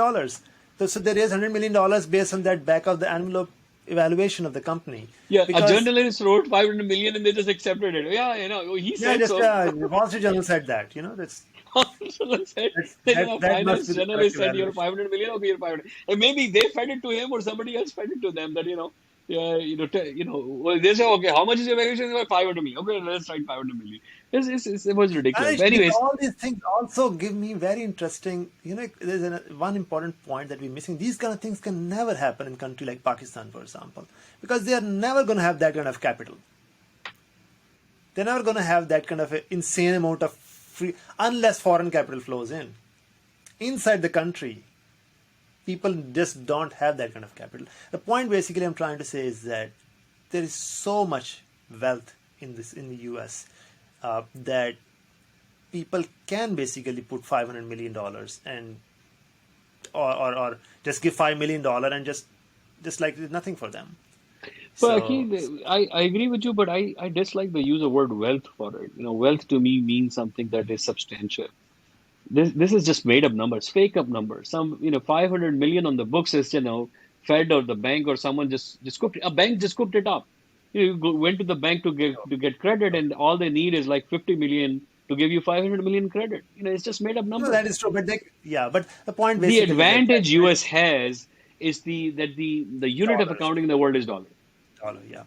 So they raise $100 million based on that back of the envelope evaluation of the company. Yeah, a Because journalist wrote 500 million and they just accepted it. Yeah, he yeah, said just so. Wall Street Journal said that. Someone said That must finance be the correct journalist said you're evaluation. 500 million, okay, you're 500. And maybe they fed it to him or somebody else fed it to them that, yeah, well, they say, okay, how much is your valuation? Like 500 million. Okay, let's write 500 million. It was ridiculous. Anish, But anyways, all these things also give me very interesting. There's one important point that we're missing. These kind of things can never happen in a country like Pakistan, for example, because they are never going to have that kind of capital. They're never going to have that kind of a insane amount of free, unless foreign capital flows in. Inside the country, people just don't have that kind of capital. The point basically I'm trying to say is that there is so much wealth in the US that people can basically put $500 million and or just give $5 million and just like it's nothing for them. but So I agree with you, but I dislike the use of word wealth for it. Wealth to me means something that is substantial. This is just made up numbers, fake up numbers. 500 million on the books is, Fed or the bank or someone just cooked a bank just cooked it up. Went to the bank to get credit, and all they need is like 50 million to give you 500 million credit. It's just made up no, numbers. that is true. But the point The basically is that advantage US has is the unit of dollars, accounting in the world is dollar. dollar, yeah,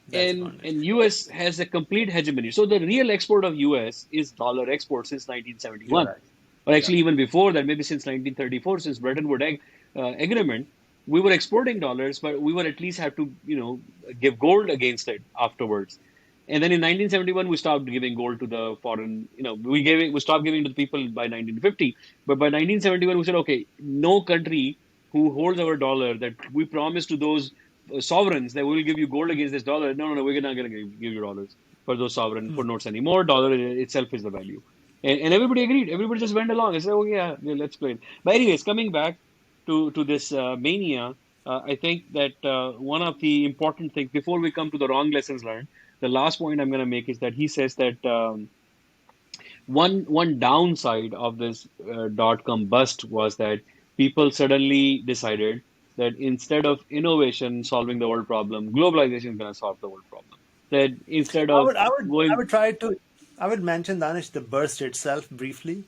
that's the And point. and US has a complete hegemony. So the real export of US is dollar export since You're 1971. right. Or Yeah. actually even before that, maybe since 1934, since Bretton Woods agreement, we were exporting dollars, but we would at least have to, give gold against it afterwards. And then in 1971, we stopped giving gold to the foreign, we stopped giving to the people by 1950. But by 1971, we said, okay, no country who holds our dollar that we promise to those sovereigns that we will give you gold against this dollar. No, no, no, we're not going to give you dollars for those sovereign Hmm. footnotes anymore. Dollar itself is the value. And everybody agreed. Everybody just went along and said, "Oh yeah, let's play it." But anyways, coming back to this mania, I think that one of the important things before we come to the wrong lessons learned, the last point I'm going to make is that he says that one downside of this dot-com bust was that people suddenly decided that instead of innovation solving the world problem, globalization is going to solve the world problem. That instead I of would, I would, I going would try to, I would mention Danish the burst itself briefly.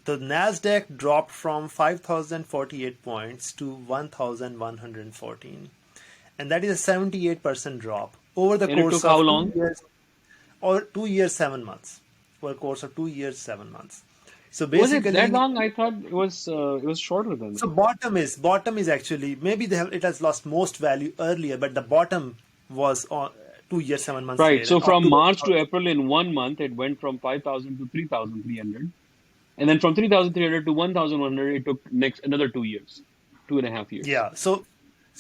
The Nasdaq dropped from 5,048 points to 1,114, and that is a 78% drop over the and it course took how of long? 2 years, or 2 years 7 months, over a course of 2 years 7 months. So Was it that basically, long? I thought it was shorter than so that. bottom is actually maybe it has lost most value earlier, but the bottom was on 2 years 7 months Right. trade, and So from October March to 2000. April in one month, it went from 5,000 to 3,300. And then from 3,300 to 1,100, it took next another 2 years, 2.5 years. Yeah. So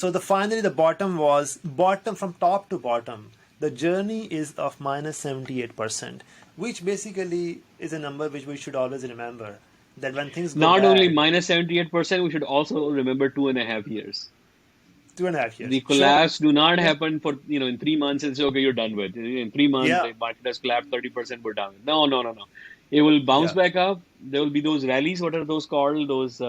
the finally the bottom was bottom from top to bottom. The journey is of minus 78%, which basically is a number which we should always remember that when things go Not only bad, minus 78%, we should also remember 2.5 years. 2.5 years. The Sure. collapse do not happen for, in 3 months and say, okay, you're done with. In 3 months, Yeah. the market has collapsed 30%, we're done. No, no, no, no. It will bounce Yeah. back up. There will be those rallies. What are those called? Those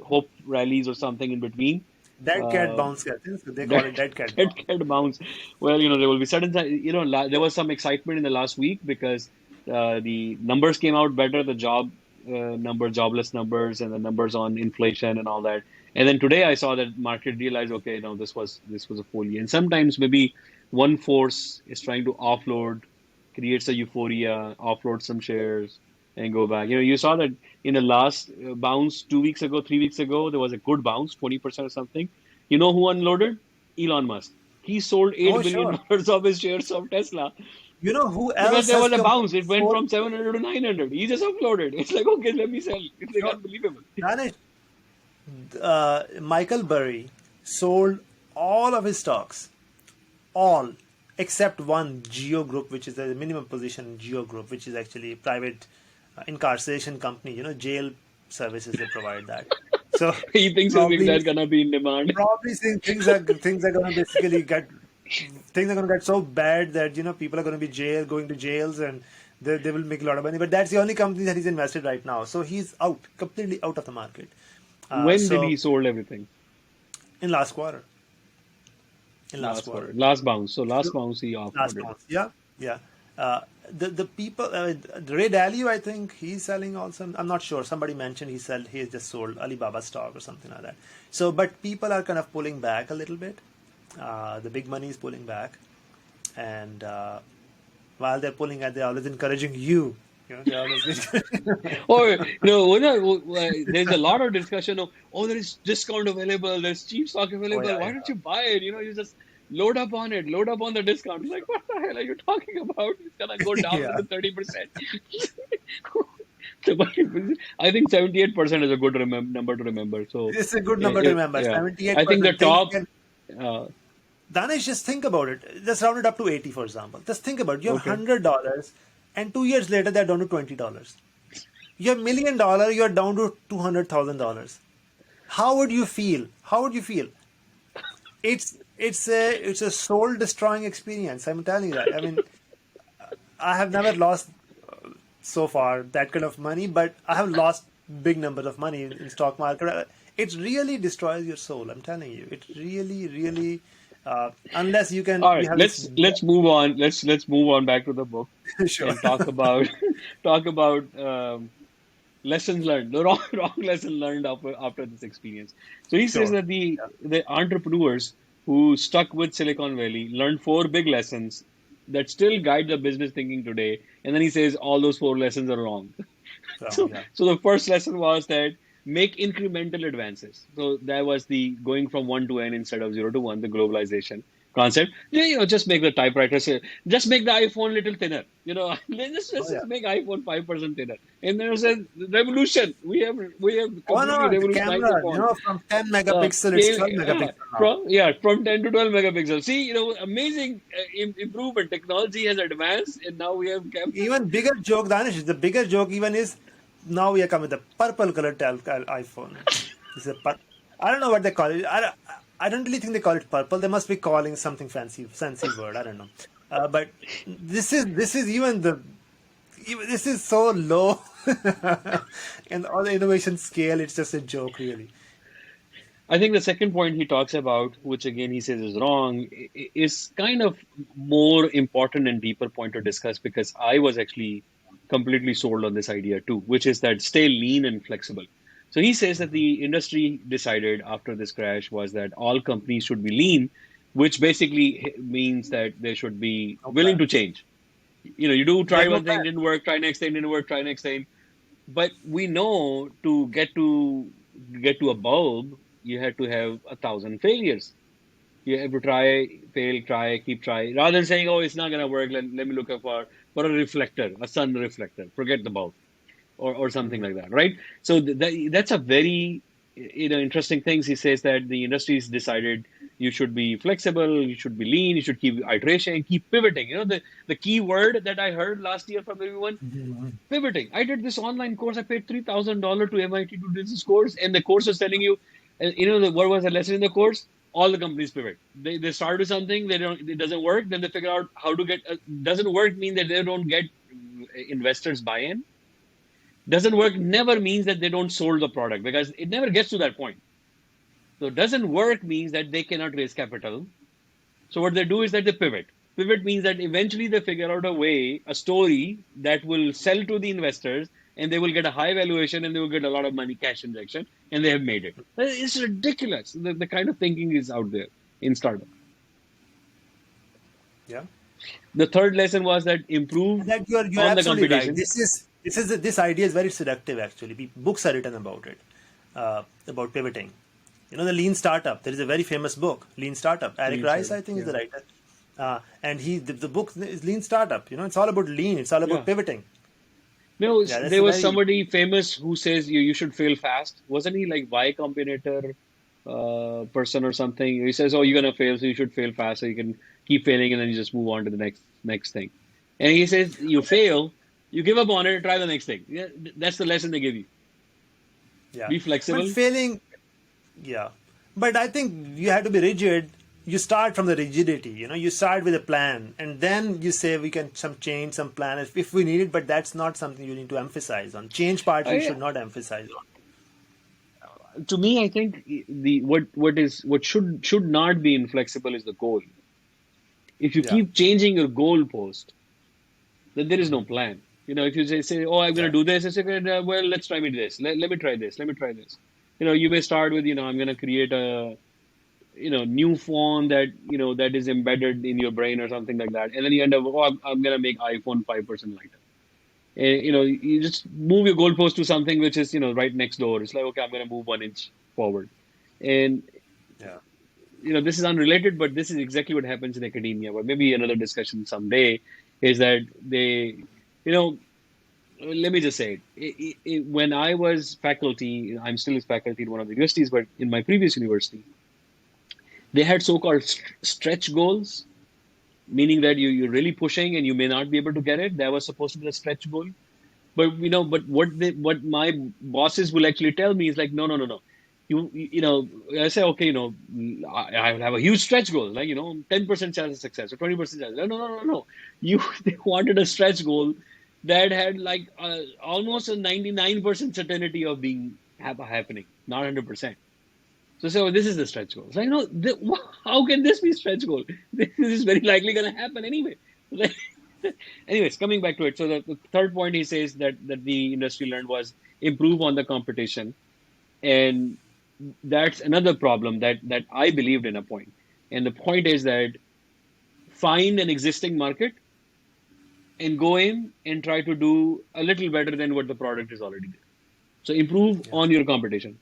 hope rallies or something in between. Dead cat Uh, bounce cat. They call that it dead cat that bounce. can bounce. Well, there will be sudden. There was some excitement in the last week because the numbers came out better, the jobless numbers, and the numbers on inflation and all that. And then today I saw that market realized, okay, no, this was a folly. And sometimes maybe one force is trying to offload, creates a euphoria, offload some shares, and go back. You saw that in the last bounce 2 weeks ago, 3 weeks ago, there was a good bounce, 20% or something. You know who unloaded? Elon Musk. He sold Oh, $8 billion sure. dollars of his shares of Tesla You know who because else there has was a completely bounce. It went sold? from 700 to 900. He just uploaded. It's like, okay, let me sell. It's like Sure. unbelievable. Danish, Michael Burry sold all of his stocks, all except one Geo Group, which is a minimum position in Geo Group, which is actually a private incarceration company. Jail services they provide that. So He thinks probably that's going to be in demand. probably saying things are going to basically get things are going to get so bad that people are going to be going to jails and they will make a lot of money. But that's the only company that he's invested right now. So he's out completely out of the market. When did So he sold everything? in last quarter, in last Last quarter. quarter. Last bounce. So last So bounce he last offloaded. month, yeah, yeah. The people, Ray Dalio, I think he's selling also. I'm not sure. Somebody mentioned he has just sold Alibaba stock or something like that. So, but people are kind of pulling back a little bit. The big money is pulling back, and while they're pulling back, they're always encouraging you. They're always Or, there's a lot of discussion of, oh, there is discount available, there's cheap stock oh yeah, available. Why yeah. don't you buy it? You just load up on it, load up on the discount. Like, what the hell are you talking about? It's gonna go down Yeah, to 30%. So, but I think 78% is a good number to remember. So, it's a good number to yeah, remember. yeah. Seventy-eight I think the percent. Think top, again. uh, Danish, just think about it. Just round it up to 80, for example. Just think about it. You have okay. $100, and 2 years later, they're down to $20. You have $1 million, you're down to $200,000. How would you feel? How would you feel? It's a soul destroying experience. I'm telling you that. I mean, I have never lost so far that kind of money, but I have lost big numbers of money in stock market. It really destroys your soul. I'm telling you, it really, really. Unless All you right, have this. let's move on. Let's move on back to the book Sure. and talk about talk about lessons learned, the wrong lesson learned after this experience. So he says Sure. that the Yeah. the entrepreneurs who stuck with Silicon Valley learned four big lessons that still guide the business thinking today. And then he says all those four lessons are wrong. So So, yeah. so the first lesson was that make incremental advances. So that was the going from one to n instead of zero to one, the globalization concept. Yeah, just make the typewriter say, just make the iPhone little thinner. Let's Oh yeah. just make iPhone 5% thinner. And then it says revolution. We have Oh completely no, the revolutionized the camera, phone. from 10 megapixel, it's Scale 12 megapixel now. from 10 to 12 megapixels. See, amazing improvement. Technology has advanced, and now we have camera. Even bigger joke, Danish, the bigger joke even is now we are coming with the purple color iPhone. This is I don't know what they call it. I don't really think they call it purple. They must be calling something fancy word. I don't know. But this is this is so low, and all the innovation scale. It's just a joke, really. I think the second point he talks about, which again he says is wrong, is kind of more important and deeper point to discuss because I was actually completely sold on this idea too, which is that stay lean and flexible. So he says that the industry decided after this crash was that all companies should be lean, which basically means that they should be No willing plan. to change. You do They try have no one thing, plan. didn't work, try next thing, didn't work, try next thing. But we know to get to a bulb, you have to have 1,000 failures. You have to try, fail, try, keep trying, rather than saying, "Oh, it's not gonna work. Let me look for a reflector, a sun reflector. Forget the bulb." or something like that, right? So that's a very interesting things. He says that the industry's decided you should be flexible, you should be lean, you should keep iteration, keep pivoting. The key word that I heard last year from everyone: pivoting. I did this online course. I paid $3,000 to MIT to do this course, and the course was telling you, what was the lesson in the course? All the companies pivot. They start with something, it doesn't work, then they figure out how to get. Doesn't work mean that they don't get investors buy-in. Doesn't work never means that they don't sold the product, because it never gets to that point. So doesn't work means that they cannot raise capital. So what they do is that they pivot. Pivot means that eventually they figure out a way, a story that will sell to the investors, and they will get a high valuation, and they will get a lot of money, cash injection, and they have made it. It's ridiculous. The kind of thinking is out there in startup. Yeah. The third lesson was that improve That you're on the absolutely right. competition. This idea is very seductive. Actually, books are written about it, about pivoting. The Lean Startup. There is a very famous book, Lean Startup. Eric Lean Rice, startup. I think, is Yeah. the writer. And the book is Lean Startup. It's all about lean. It's all about Yeah. pivoting. Yeah, that's There a was very somebody famous who says you should fail fast. Wasn't he like Y Combinator person or something? He says, "Oh, you're gonna fail, so you should fail fast, so you can keep failing, and then you just move on to the next thing." And he says, "You fail, you give up on it, try the next thing." Yeah, that's the lesson they give you. yeah. Be But flexible. failing, yeah. But I think you have to be rigid. You start from the rigidity. You start with a plan, and then you say we can change some plan if we need it. But that's not something you need to emphasize on. Change part you I, should not emphasize on. to me, I think what should not be inflexible is the goal. If you Yeah. keep changing your goal post, then there is no plan. If you say, "Oh, I'm going Yeah. to do this," I say, "Well, let's try me this. Let me try this. Let me try this." You may start with, I'm going to create a, new phone that is embedded in your brain or something like that, and then you end up, "Oh, I'm going to make iPhone 5% lighter." And, you just move your goalpost to something which is, right next door. It's like, okay, I'm going to move 1 inch forward, and Yeah. this is unrelated, but this is exactly what happens in academia. But maybe another discussion someday is that you know, let me just say when I was faculty, I'm still faculty in one of the universities, but in my previous university, they had so-called stretch goals, meaning that you're really pushing and you may not be able to get it. That was supposed to be a stretch goal. But what my bosses will actually tell me is like, no, no, no, no. I say, okay, I will have a huge stretch goal, like 10% chance of success or 20% chance. No, no, no, no, no. They wanted a stretch goal that had like almost a 99% certainty of being happening, not 100%. So this is the stretch goal. It's like, no, how can this be stretch goal? This is very likely going to happen anyway. Anyways, coming back to it. So the third point he says that the industry learned was improve on the competition. And that's another problem that I believed in a point. And the point is that find an existing market and go in and try to do a little better than what the product is already there. So improve Yeah. on your competition.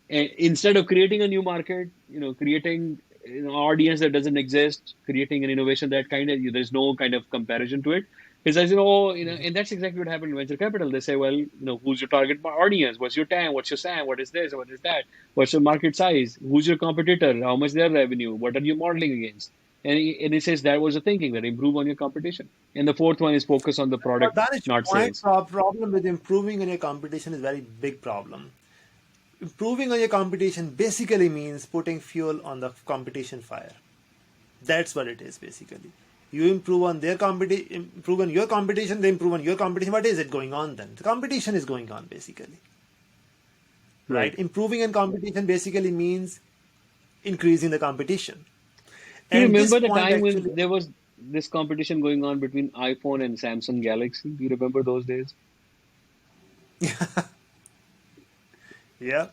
And instead of creating a new market, creating an audience that doesn't exist, creating an innovation that there's no kind of comparison to it. Because as and that's exactly what happened in venture capital. They say, well, who's your target audience? What's your TAM? What's your SAM? What is this? What is that? What's your market size? Who's your competitor? How much their revenue? What are you modeling against? And it says that was the thinking, that improve on your competition. And the fourth one is focus on the product, Danish, not point sales. problem with improving on your competition is very big problem. Improving on your competition basically means putting fuel on the competition fire. That's what it is basically. You improve on their competition, improve on your competition, they improve on your competition. What is it going on then? The competition is going on basically, right? Right. Improving in competition basically means increasing the competition. Do you And this remember the point time when actually, there was this competition going on between iPhone and Samsung Galaxy? Do you remember those days? yeah,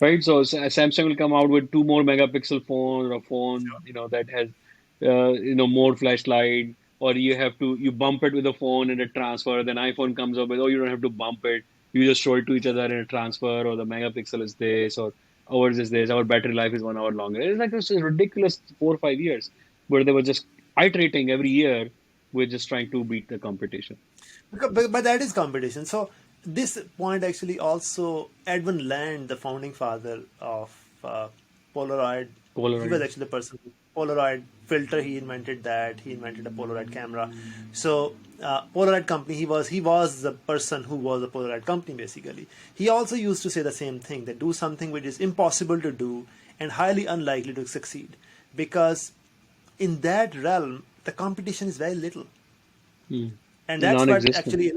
Right. So Samsung will come out with two more megapixel phone, or a phone, that has, more flashlight, or you bump it with a phone and it transfer. Then iPhone comes up with, oh, you don't have to bump it. You just show it to each other and it transfer, or the megapixel is this, or ours is this. Our battery life is 1 hour longer. It's like this ridiculous 4 or 5 years where they were just iterating every year. We're just trying to beat the competition. But that is competition. So this point actually also Edwin Land, the founding father of Polaroid, he was Polaroid. actually the person Polaroid filter. He invented that. He invented a Polaroid camera. So Polaroid company. He was the person who was the Polaroid company basically. He also used to say the same thing, that do something which is impossible to do and highly unlikely to succeed, because in that realm the competition is very little, Hmm. and that's what Non-existent. actually,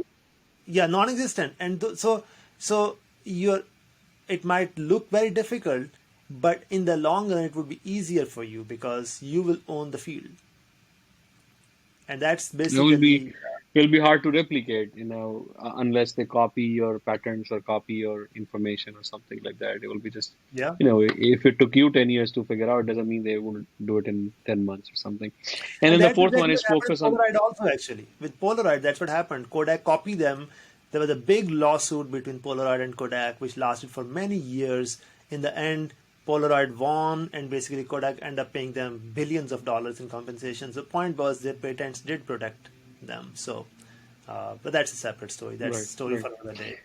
yeah, non-existent. And so you're, it might look very difficult, but in the long run it would be easier for you because you will own the field. And that's It will be basically, It'll be hard to replicate, unless they copy your patterns or copy your information or something like that. It will be just, yeah. if it took you 10 years to figure out, doesn't mean they will do it in 10 months or something. And And then the that's fourth one exactly is what happened focus with on, Polaroid also, actually. With Polaroid, that's what happened. Kodak copied them. There was a big lawsuit between Polaroid and Kodak, which lasted for many years. In the end, Polaroid won, and basically Kodak ended up paying them billions of dollars in compensation. The point was their patents did protect them. So, but that's a separate story. That's a right, story right. for another day.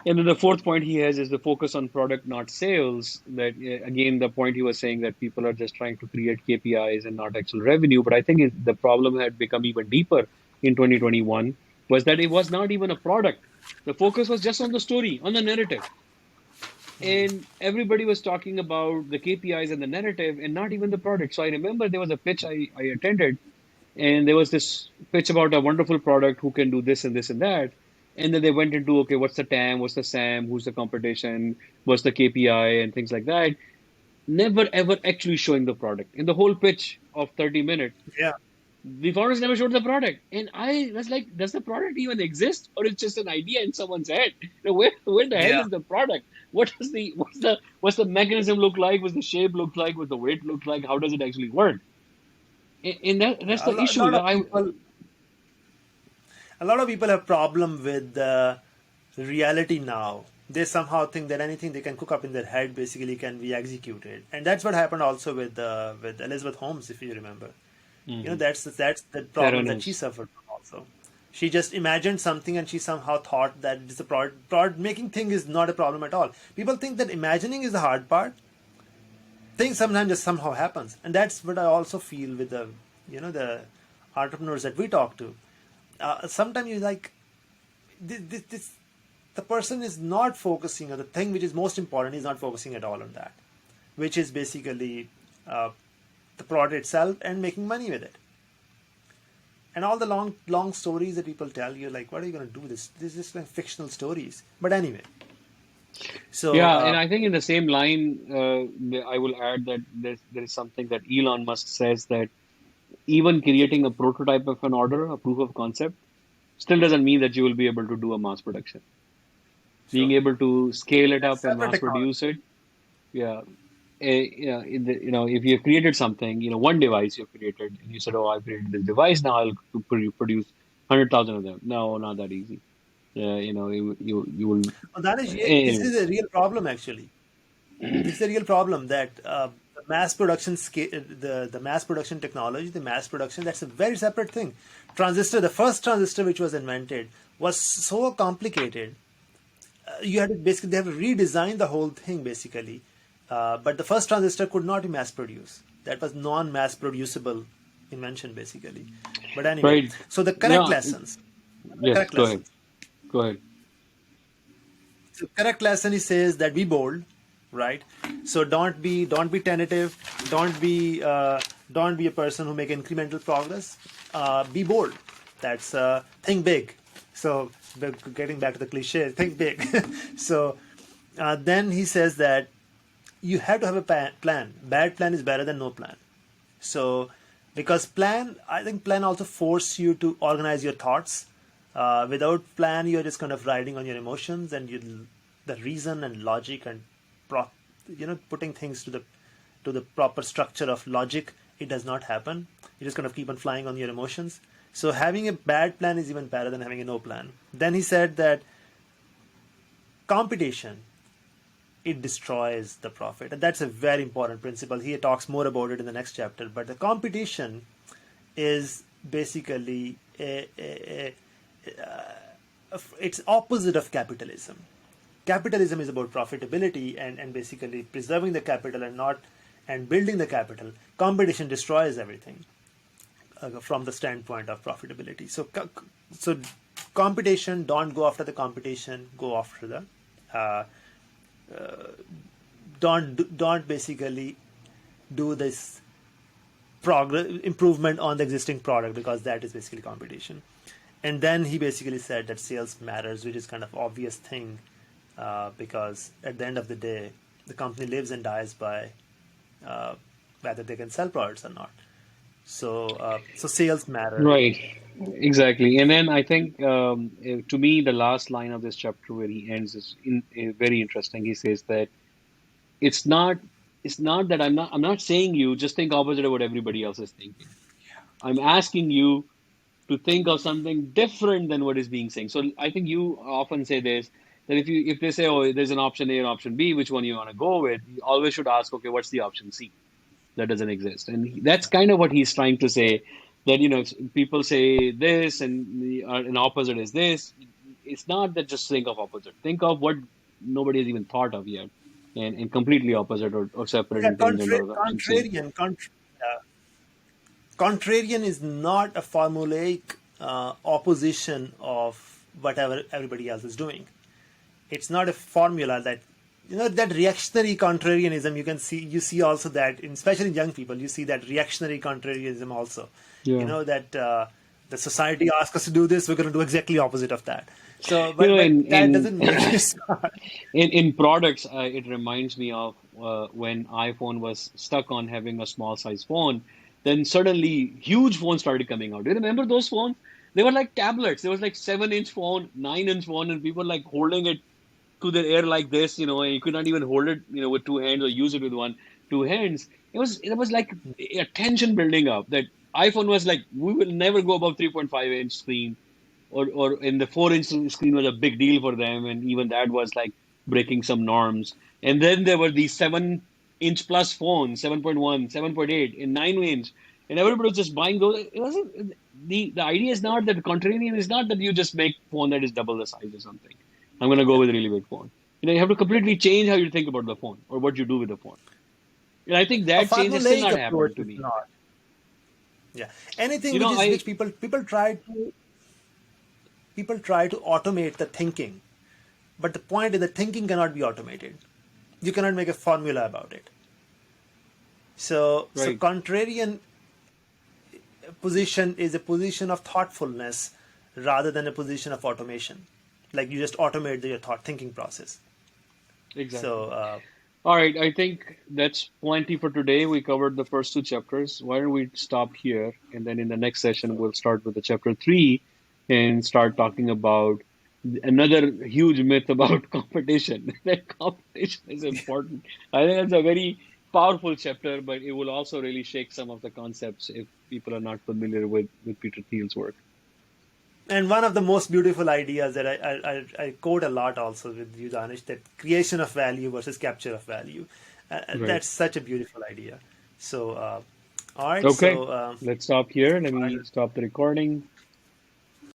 And then the fourth point he has is the focus on product, not sales. That again, the point he was saying that people are just trying to create KPIs and not actual revenue. But I think the problem had become even deeper in 2021 was that it was not even a product. The focus was just on the story, on the narrative. And everybody was talking about the KPIs and the narrative and not even the product. So I remember there was a pitch I attended, and there was this pitch about a wonderful product who can do this and this and that. And then they went into, okay, what's the TAM, what's the SAM, who's the competition, what's the KPI, and things like that. Never ever actually showing the product. In the whole pitch of 30 minutes, Yeah. the founders never showed the product. And I was like, does the product even exist? Or it's just an idea in someone's head? Where the hell Yeah. is the product? What's the mechanism look like? What's the shape look like? What's the weight look like? How does it actually work? And that's Yeah. the A issue. lot of people, a lot of people have problem with the reality now. They somehow think that anything they can cook up in their head basically can be executed, and that's what happened also with Elizabeth Holmes, if you remember. You know, Mhm. that's the problem that she Theranos. suffered from also. She just imagined something and she somehow thought that it's a product making thing is not a problem at all. People think that imagining is the hard part. Things sometimes just somehow happens, and that's what I also feel with the, the entrepreneurs that we talk to. Sometimes you like this, the person is not focusing on the thing which is most important. He's not focusing at all on that, which is basically uh, the product itself and making money with it. And all the long stories that people tell you, like, what are you going to do with this? This is just like fictional stories. But anyway, so Yeah, and I think in the same line, I will add that there is something that Elon Musk says that even creating a prototype of an order, a proof of concept, still doesn't mean that you will be able to do a mass production. Being sure, able to scale it that's up and separate mass technology. produce it, yeah. If you have created something, one device you've created, and you said, "Oh, I've created this device. Now I'll produce 100,000 of them." No, not that easy. You will. Well, that is, this Anyway, is a real problem actually. This is a real problem that the mass production scale, the mass production technology, the mass production, that's a very separate thing. Transistor, the first transistor which was invented was so complicated. You had to basically, they have to redesign the whole thing basically. But the first transistor could not be mass produced. That was non-mass producible invention basically. But anyway, right? so the correct Yeah. lessons, the Yes. correct Go ahead. lessons. Go ahead. So correct lesson he says that be bold, right? So don't be tentative, don't be a person who make incremental progress. Be bold. That's think big. So getting back to the cliche, think big. So then he says that you have to have a plan. Bad plan is better than no plan. So, because I think plan also force you to organize your thoughts. Without plan, you're just kind of riding on your emotions and the reason and logic and putting things to the proper structure of logic. It does not happen. You just kind of keep on flying on your emotions. So having a bad plan is even better than having a no plan. Then he said that competition, it destroys the profit. And that's a very important principle. He talks more about it in the next chapter. But the competition is basically it's opposite of capitalism. Capitalism is about profitability and basically preserving the capital and building the capital. Competition destroys everything from the standpoint of profitability. So competition, don't go after the competition, go after the uh, don't basically do this progress improvement on the existing product, because that is basically competition. And then he basically said that sales matters, which is kind of obvious thing, because at the end of the day, the company lives and dies by whether they can sell products or not. So sales matter. Right, exactly. And then I think, to me, the last line of this chapter where he ends is very interesting. He says that it's not it's not that I'm not saying you just think opposite of what everybody else is thinking. I'm asking you to think of something different than what is being saying. So I think you often say this, that if they say, oh, there's an option A and option B, which one you want to go with, you always should ask, okay, what's the option C? That doesn't exist. And that's kind of what he's trying to say, that people say this and an opposite is this. It's not that just think of opposite. Think of what nobody has even thought of yet, and completely opposite or separate Yeah, and tangent or insane. contrarian is not a formulaic opposition of whatever everybody else is doing. It's not a formula that that reactionary contrarianism. You see also that especially in young people, you see that reactionary contrarianism also. Yeah. That the society asks us to do this, we're going to do exactly opposite of that. So, You but know, but in that in doesn't make it smart. in products, it reminds me of when iPhone was stuck on having a small size phone. Then suddenly, huge phones started coming out. Do you remember those phones? They were like tablets. There was like 7-inch phone, 9-inch phone, and people like holding it to their air like this, and you could not even hold it, with two hands or use it with two hands. It was like a tension building up that iPhone was like, we will never go above 3.5-inch screen, or in the 4-inch screen was a big deal for them, and even that was like breaking some norms. And then there were these 7-inch plus phones, 7.1, 7.8, and 9-inch, and everybody was just buying those. It wasn't the idea is not that contrarian is not that you just make phone that is double the size or something. I'm going to go Yeah, with a really big phone. You have to completely change how you think about the phone or what you do with the phone. And I think a that change has still formulaic not approach happened to is me. not. Yeah, anything You know, which I people try to automate the thinking, but the point is that thinking cannot be automated. You cannot make a formula about it. So right. contrarian position is a position of thoughtfulness rather than a position of automation. Like you just automate your thought thinking process. So Exactly. All right, I think that's plenty for today. We covered the first two chapters. Why don't we stop here? And then in the next session, we'll start with the chapter three and start talking about another huge myth about competition. That competition is important. I think that's a very powerful chapter, but it will also really shake some of the concepts if people are not familiar with Peter Thiel's work. and one of the most beautiful ideas that I quote a lot also with you, Danish, that creation of value versus capture of value. Right. That's such a beautiful idea. So, all right. Okay, So, let's stop here. Let me stop the recording.